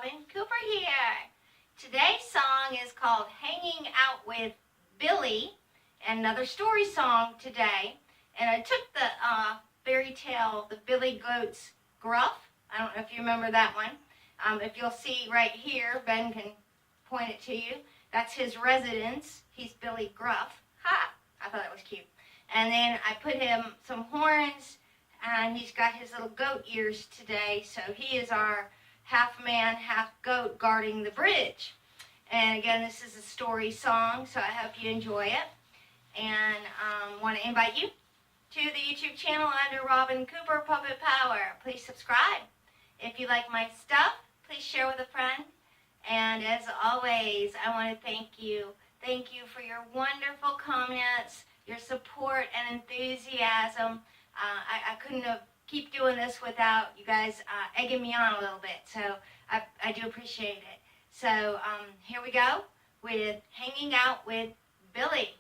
Robin Cooper here. Today's song is called Hanging Out with Billy, another story song today. And I took the fairy tale, the Billy Goat's Gruff. I don't know if you remember that one. If you'll see right here, Ben can point it to you. That's his residence. He's Billy Gruff. Ha! I thought that was cute. And then I put him some horns, and he's got his little goat ears today. So he is our half man, half goat guarding the bridge. And again, this is a story song, so I hope you enjoy it. And want to invite you to the YouTube channel under Robin Cooper Puppet Power. Please subscribe. If you like my stuff, please share with a friend. And as always, I want to thank you. Thank you for your wonderful comments, your support and enthusiasm. I couldn't keep doing this without you guys egging me on a little bit, so I do appreciate it. So here we go with Hanging Out with Billy.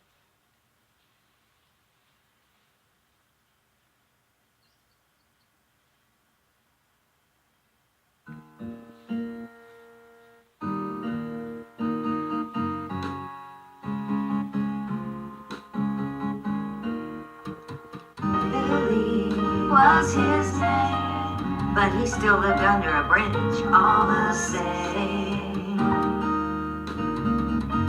Was his name, but he still lived under a bridge all the same.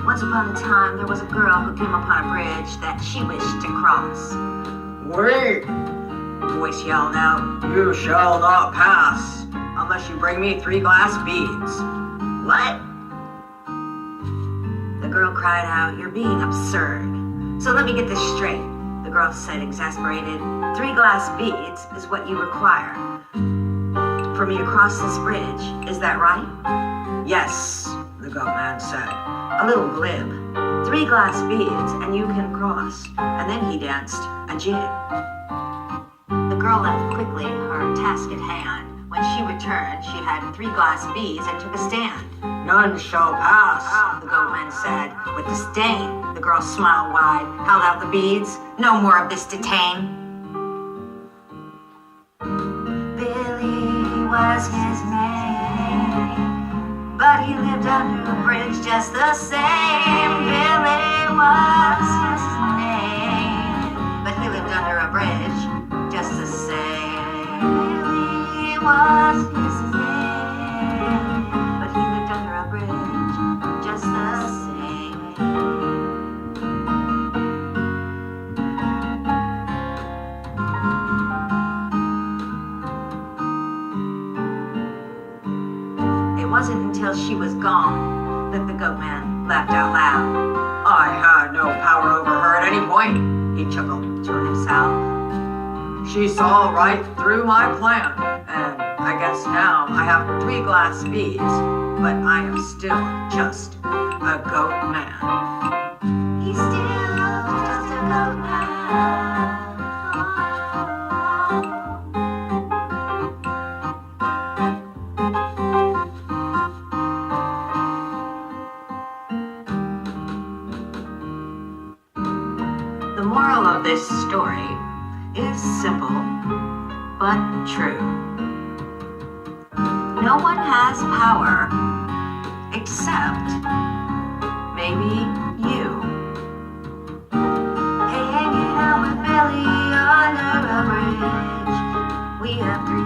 Once upon a time, there was a girl who came upon a bridge that she wished to cross. Wait! The voice yelled out, You shall not pass unless you bring me 3 glass beads. "What?" The girl cried out, "You're being absurd. So let me get this straight," the girl said, exasperated. 3 glass beads is what you require for me to cross this bridge. Is that right? Yes, the goat man said. A little glib. 3 glass beads and you can cross. And then he danced a jig. The girl left quickly her task at hand. When she returned, she had 3 glass beads and took a stand. None shall pass, The goat man said with disdain. The girl smiled wide, held out the beads. No more of this detain. Billy was his name, but he lived under a bridge just the same. Billy was his name, but he lived under a bridge just the same. Billy was his name, but he lived under a bridge just the same. It wasn't until she was gone that the goat man laughed out loud. I had no power over her at any point, he chuckled. To himself, She saw right through my plan, and I guess now I have 3 glass beads, but I am still just a goat man. he's still just a goat man. The moral of this story is simple but true. No one has power except maybe you. Hanging out with Billy under a bridge. We have 3